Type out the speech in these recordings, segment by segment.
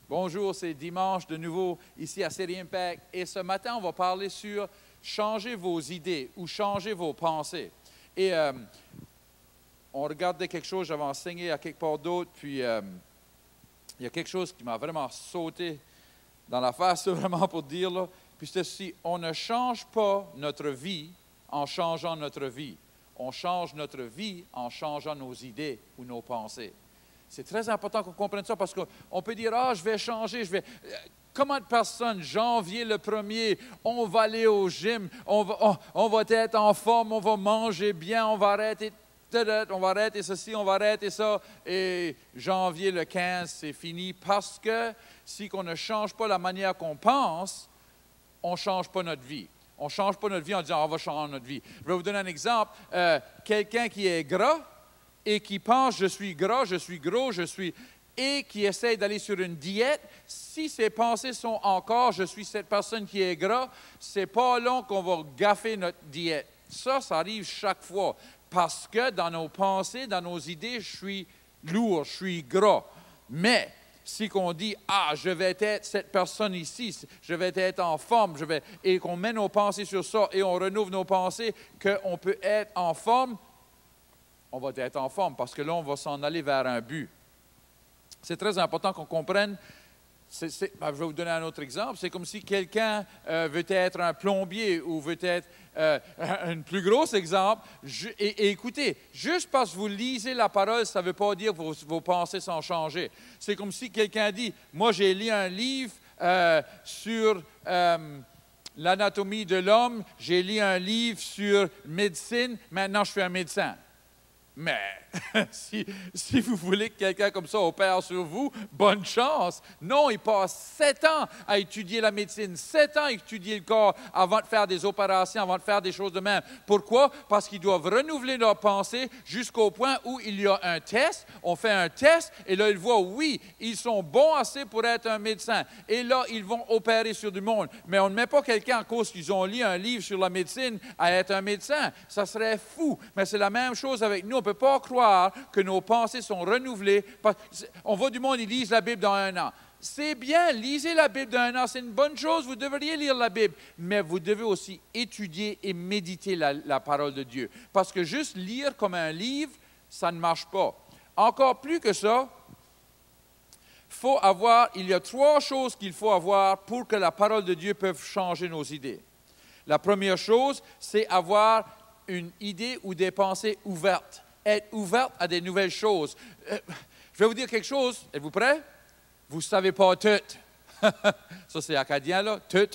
Bonjour, c'est dimanche de nouveau ici à City Impact. Et ce matin, on va parler sur changer vos idées ou changer vos pensées. Et on regardait quelque chose, j'avais enseigné à quelque part d'autre, puis il y a quelque chose qui m'a vraiment sauté dans la face, vraiment pour dire, là. Puis c'est ceci, on ne change pas notre vie en changeant notre vie. On change notre vie en changeant nos idées ou nos pensées. C'est très important qu'on comprenne ça parce qu'on peut dire, je vais changer, Comment de personnes, janvier le 1er, on va aller au gym, on va être en forme, on va manger bien, on va arrêter ceci, on va arrêter ça. Et janvier le 15, c'est fini parce que si on ne change pas la manière qu'on pense, on ne change pas notre vie. On ne change pas notre vie en disant, on va changer notre vie. Je vais vous donner un exemple. Quelqu'un qui est gras, et qui pense, je suis gras, je suis gros, et qui essaie d'aller sur une diète, si ses pensées sont encore, je suis cette personne qui est gras, c'est pas long qu'on va gaffer notre diète. Ça arrive chaque fois, parce que dans nos pensées, dans nos idées, je suis lourd, je suis gras. Mais, si on dit, je vais être cette personne ici, je vais être en forme, et qu'on met nos pensées sur ça, et on renouvelle nos pensées, qu'on peut être en forme, on va être en forme parce que là, on va s'en aller vers un but. C'est très important qu'on comprenne. Je vais vous donner un autre exemple. C'est comme si quelqu'un veut être un plombier ou veut être un plus gros exemple. Et écoutez, juste parce que vous lisez la parole, ça ne veut pas dire que vos pensées sont changées. C'est comme si quelqu'un dit, moi j'ai lu un livre sur l'anatomie de l'homme, j'ai lu un livre sur médecine, maintenant je suis un médecin. Mais si vous voulez que quelqu'un comme ça opère sur vous, bonne chance. Non, il passe 7 ans à étudier la médecine, 7 ans à étudier le corps avant de faire des opérations, avant de faire des choses de même. Pourquoi? Parce qu'ils doivent renouveler leurs pensées jusqu'au point où il y a un test. On fait un test et là, ils voient, oui, ils sont bons assez pour être un médecin. Et là, ils vont opérer sur du monde. Mais on ne met pas quelqu'un à cause qu'ils ont lu un livre sur la médecine à être un médecin. Ça serait fou. Mais c'est la même chose avec nous. On ne peut pas croire que nos pensées sont renouvelées. On voit du monde, ils lisent la Bible dans 1 an. C'est bien, lisez la Bible dans 1 an, c'est une bonne chose, vous devriez lire la Bible. Mais vous devez aussi étudier et méditer la parole de Dieu. Parce que juste lire comme un livre, ça ne marche pas. Encore plus que ça, il y a 3 choses qu'il faut avoir pour que la parole de Dieu puisse changer nos idées. La première chose, c'est avoir une idée ou des pensées ouvertes. Être ouverte à des nouvelles choses. Je vais vous dire quelque chose. Êtes-vous prêts? Vous ne savez pas tout. Ça, c'est acadien, là. Tout.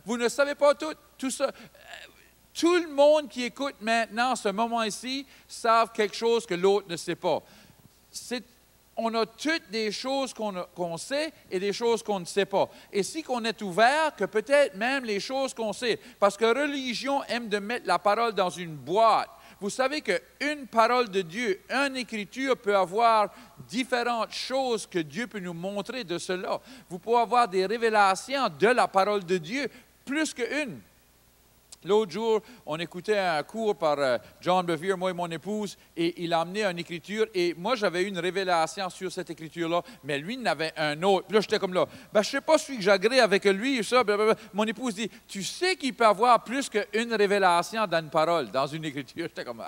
Vous ne savez pas tout. Tout ça. Tout le monde qui écoute maintenant, ce moment ici, savent quelque chose que l'autre ne sait pas. On a toutes des choses qu'on sait et des choses qu'on ne sait pas. Et si on est ouvert, que peut-être même les choses qu'on sait, parce que la religion aime de mettre la parole dans une boîte. Vous savez qu'une parole de Dieu, une écriture peut avoir différentes choses que Dieu peut nous montrer de cela. Vous pouvez avoir des révélations de la parole de Dieu, plus qu'une. L'autre jour, on écoutait un cours par John Bevere, moi et mon épouse, et il a amené une écriture, et moi j'avais une révélation sur cette écriture-là, mais lui il en avait un autre. Puis là, j'étais comme là, je ne sais pas si j'agrée avec lui, ça. Blablabla. Mon épouse dit, tu sais qu'il peut avoir plus qu'une révélation dans une parole, dans une écriture. J'étais comme,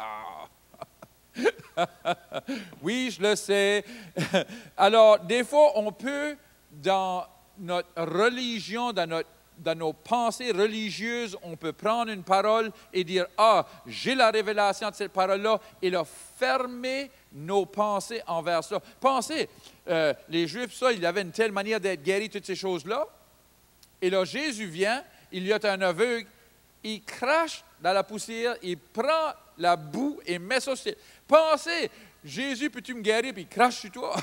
oui, je le sais. Alors, des fois, on peut, dans notre religion, dans nos pensées religieuses, on peut prendre une parole et dire, j'ai la révélation de cette parole-là, et là, fermer nos pensées envers ça. Pensez, les Juifs, ils avaient une telle manière d'être guéris, toutes ces choses-là. Et là, Jésus vient, il y a un aveugle, il crache dans la poussière, il prend la boue et met ça sur... Pensez, Jésus, peux-tu me guérir? Puis il crache sur toi.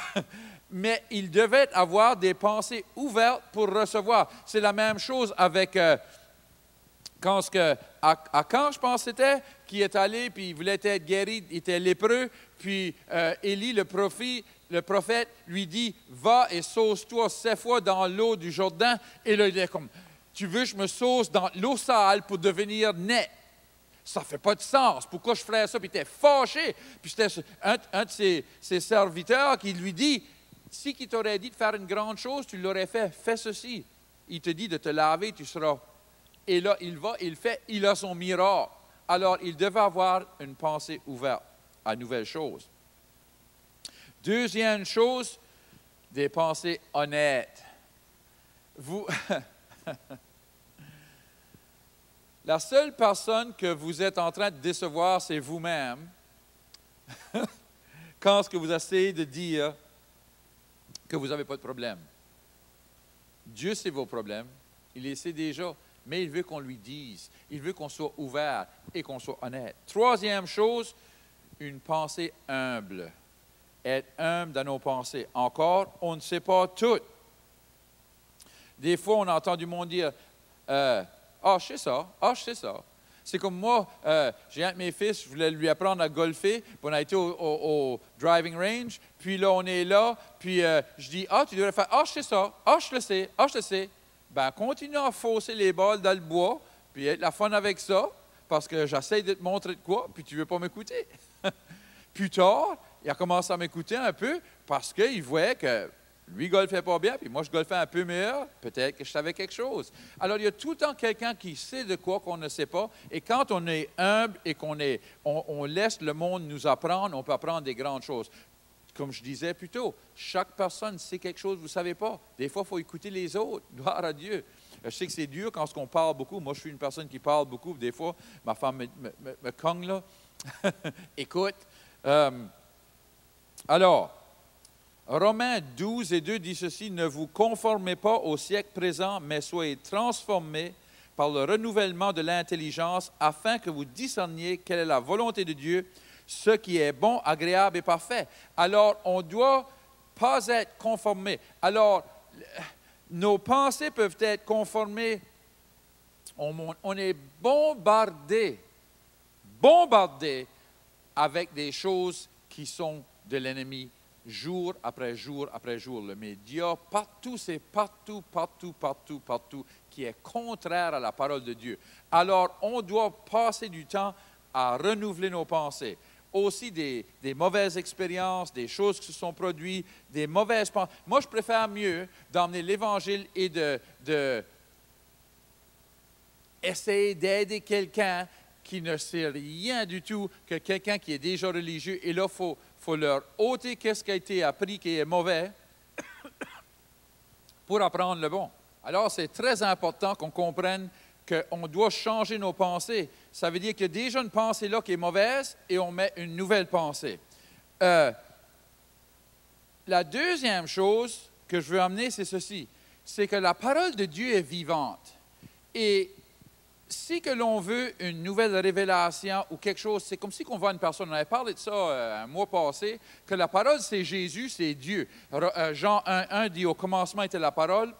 Mais il devait avoir des pensées ouvertes pour recevoir. C'est la même chose avec quand je pense que c'était, qui est allé, puis il voulait être guéri, il était lépreux, puis Élie, le prophète, lui dit, va et sauce-toi 7 fois dans l'eau du Jourdain. Et là, il est comme, tu veux que je me sauce dans l'eau sale pour devenir net? Ça ne fait pas de sens. Pourquoi je ferais ça? Puis il était fâché. Puis c'était un de ses serviteurs qui lui dit, Si qui t'aurait dit de faire une grande chose, tu l'aurais fait. Fais ceci. Il te dit de te laver, tu seras. Et là, il va, il fait, il a son miracle. Alors, il devait avoir une pensée ouverte à nouvelles choses. Deuxième chose, des pensées honnêtes. Vous, la seule personne que vous êtes en train de décevoir, c'est vous-même. Quand ce que vous essayez de dire que vous n'avez pas de problème. Dieu sait vos problèmes, il les sait déjà, mais il veut qu'on lui dise, il veut qu'on soit ouvert et qu'on soit honnête. Troisième chose, une pensée humble. Être humble dans nos pensées. Encore, on ne sait pas tout. Des fois, on entend du monde dire, je sais ça, je sais ça. C'est comme moi, j'ai un de mes fils, je voulais lui apprendre à golfer, puis on a été au driving range, puis là, on est là, puis je dis, tu devrais faire, je sais ça, je le sais, je le sais. Ben, continue à fausser les balles dans le bois, puis être la fun avec ça, parce que j'essaie de te montrer de quoi, puis tu ne veux pas m'écouter. Plus tard, il a commencé à m'écouter un peu, parce qu'il voyait que lui ne golfait pas bien, puis moi, je golfais un peu meilleur. Peut-être que je savais quelque chose. Alors, il y a tout le temps quelqu'un qui sait de quoi qu'on ne sait pas. Et quand on est humble et on laisse le monde nous apprendre, on peut apprendre des grandes choses. Comme je disais plus tôt, chaque personne sait quelque chose que vous ne savez pas. Des fois, il faut écouter les autres. Gloire à Dieu. Je sais que c'est dur quand on parle beaucoup. Moi, je suis une personne qui parle beaucoup. Des fois, ma femme me cogne là. Écoute. Alors, Romains 12 et 2 dit ceci, « Ne vous conformez pas au siècle présent, mais soyez transformés par le renouvellement de l'intelligence, afin que vous discerniez quelle est la volonté de Dieu, ce qui est bon, agréable et parfait. » Alors, on ne doit pas être conformé. Alors, nos pensées peuvent être conformées. On est bombardé avec des choses qui sont de l'ennemi. Jour après jour après jour. Le média, partout, c'est partout, qui est contraire à la parole de Dieu. Alors, on doit passer du temps à renouveler nos pensées. Aussi des mauvaises expériences, des choses qui se sont produites, des mauvaises pensées. Moi, je préfère mieux d'emmener l'Évangile et de essayer d'aider quelqu'un qui ne sait rien du tout que quelqu'un qui est déjà religieux. Et là, il faut leur ôter ce qui a été appris qui est mauvais pour apprendre le bon. Alors, c'est très important qu'on comprenne qu'on doit changer nos pensées. Ça veut dire qu'il y a déjà une pensée là qui est mauvaise et on met une nouvelle pensée. La deuxième chose que je veux amener, c'est ceci. C'est que la parole de Dieu est vivante. Et si que l'on veut une nouvelle révélation ou quelque chose, c'est comme si on voit une personne, on avait parlé de ça un mois passé, que la parole c'est Jésus, c'est Dieu. Jean 1 dit au commencement était la parole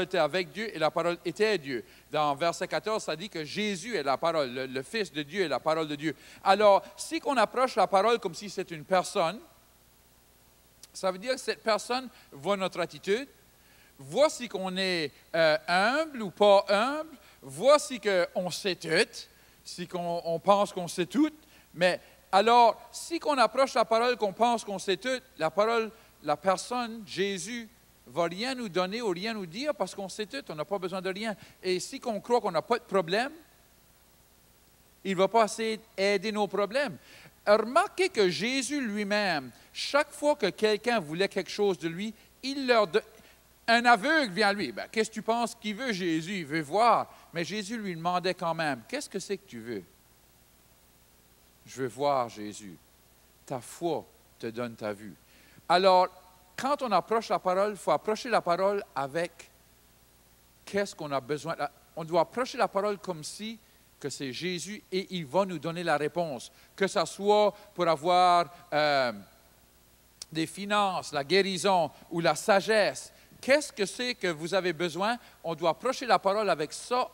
était avec Dieu et la parole était Dieu. Dans verset 14, ça dit que Jésus est la parole, le Fils de Dieu est la parole de Dieu. Alors, si on approche la parole comme si c'est une personne, ça veut dire que cette personne voit notre attitude, voit si qu'on est humble ou pas humble, voici qu'on sait tout, si on pense qu'on sait tout, mais alors, si on approche la parole qu'on pense qu'on sait tout, la parole, la personne, Jésus, ne va rien nous donner ou rien nous dire parce qu'on sait tout, on n'a pas besoin de rien. Et si on croit qu'on n'a pas de problème, il ne va pas essayer d'aider nos problèmes. Remarquez que Jésus lui-même, chaque fois que quelqu'un voulait quelque chose de lui, il leur donne. Un aveugle vient à lui. Ben, qu'est-ce que tu penses qu'il veut, Jésus? Il veut voir. Mais Jésus lui demandait quand même, qu'est-ce que c'est que tu veux? Je veux voir, Jésus. Ta foi te donne ta vue. Alors, quand on approche la parole, il faut approcher la parole avec qu'est-ce qu'on a besoin. On doit approcher la parole comme si que c'est Jésus et il va nous donner la réponse. Que ce soit pour avoir des finances, la guérison ou la sagesse. Qu'est-ce que c'est que vous avez besoin? On doit approcher la parole avec ça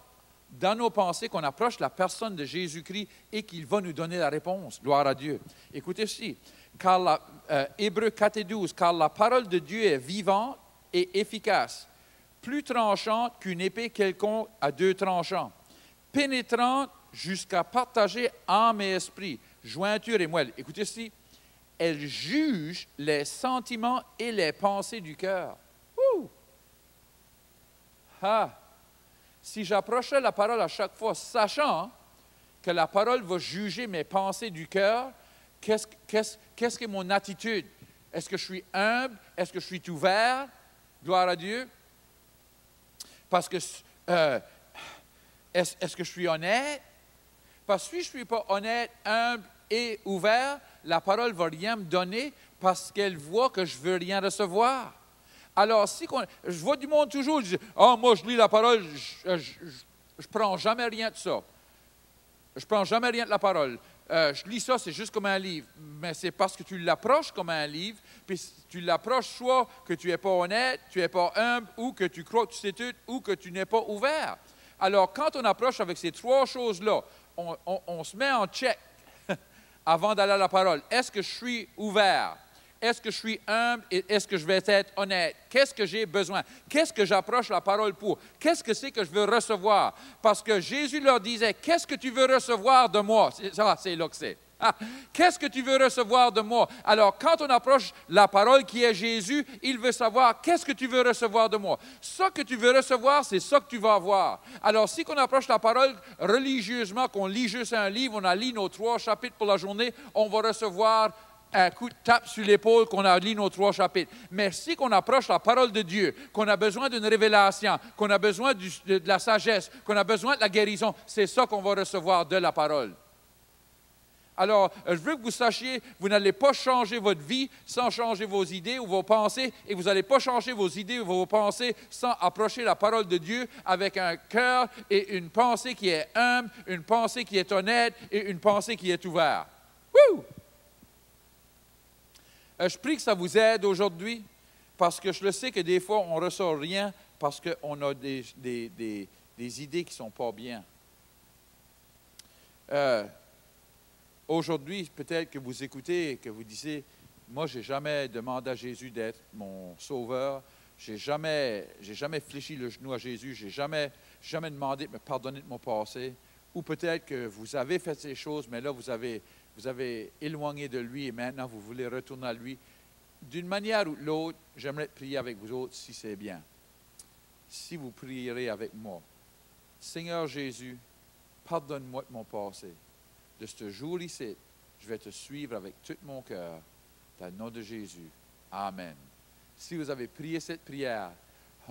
dans nos pensées, qu'on approche la personne de Jésus-Christ et qu'il va nous donner la réponse. Gloire à Dieu. Écoutez ceci, Hébreux 4 et 12, car la parole de Dieu est vivante et efficace, plus tranchante qu'une épée quelconque à deux tranchants, pénétrante jusqu'à partager âme et esprit, jointure et moelle. Écoutez ceci, elle juge les sentiments et les pensées du cœur. Ouh! Ah! Si j'approchais la parole à chaque fois, sachant que la parole va juger mes pensées du cœur, qu'est-ce que mon attitude? Est-ce que je suis humble? Est-ce que je suis ouvert? Gloire à Dieu. Parce que, est-ce que je suis honnête? Parce que si je ne suis pas honnête, humble et ouvert, la parole ne va rien me donner parce qu'elle voit que je ne veux rien recevoir. Alors, je vois du monde toujours dire « Ah, moi, je lis la parole, je ne prends jamais rien de ça. Je ne prends jamais rien de la parole. Je lis ça, c'est juste comme un livre. » Mais c'est parce que tu l'approches comme un livre, puis tu l'approches soit que tu n'es pas honnête, tu n'es pas humble, ou que tu crois que tu sais tout, ou que tu n'es pas ouvert. Alors, quand on approche avec ces trois choses-là, on se met en check avant d'aller à la parole. Est-ce que je suis ouvert? Est-ce que je suis humble et est-ce que je vais être honnête? Qu'est-ce que j'ai besoin? Qu'est-ce que j'approche la parole pour? Qu'est-ce que c'est que je veux recevoir? Parce que Jésus leur disait, qu'est-ce que tu veux recevoir de moi? C'est là que c'est. Ah, qu'est-ce que tu veux recevoir de moi? Alors, quand on approche la parole qui est Jésus, il veut savoir, qu'est-ce que tu veux recevoir de moi? Ce que tu veux recevoir, c'est ça que tu vas avoir. Alors, si on approche la parole religieusement, qu'on lit juste un livre, on a lu nos 3 chapitres pour la journée, on va recevoir un coup de tape sur l'épaule qu'on a lu nos 3 chapitres. Mais si on approche la parole de Dieu, qu'on a besoin d'une révélation, qu'on a besoin de la sagesse, qu'on a besoin de la guérison, c'est ça qu'on va recevoir de la parole. Alors, je veux que vous sachiez, vous n'allez pas changer votre vie sans changer vos idées ou vos pensées, et vous n'allez pas changer vos idées ou vos pensées sans approcher la parole de Dieu avec un cœur et une pensée qui est humble, une pensée qui est honnête et une pensée qui est ouverte. Wouh! Je prie que ça vous aide aujourd'hui, parce que je le sais que des fois, on ne ressort rien parce qu'on a des idées qui ne sont pas bien. Aujourd'hui, peut-être que vous écoutez et que vous disiez, moi, je n'ai jamais demandé à Jésus d'être mon sauveur, je n'ai jamais fléchi le genou à Jésus, je n'ai jamais demandé de me pardonner de mon passé. Ou peut-être que vous avez fait ces choses, mais là, vous avez éloigné de lui et maintenant vous voulez retourner à lui. D'une manière ou de l'autre, j'aimerais prier avec vous autres si c'est bien. Si vous prierez avec moi, Seigneur Jésus, pardonne-moi de mon passé. De ce jour ici, je vais te suivre avec tout mon cœur. Dans le nom de Jésus. Amen. Si vous avez prié cette prière,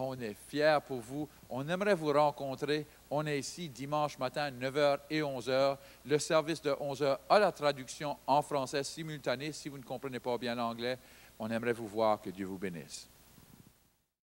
on est fiers pour vous. On aimerait vous rencontrer. On est ici dimanche matin, 9h et 11h. Le service de 11h a la traduction en français simultanée. Si vous ne comprenez pas bien l'anglais, on aimerait vous voir. Que Dieu vous bénisse.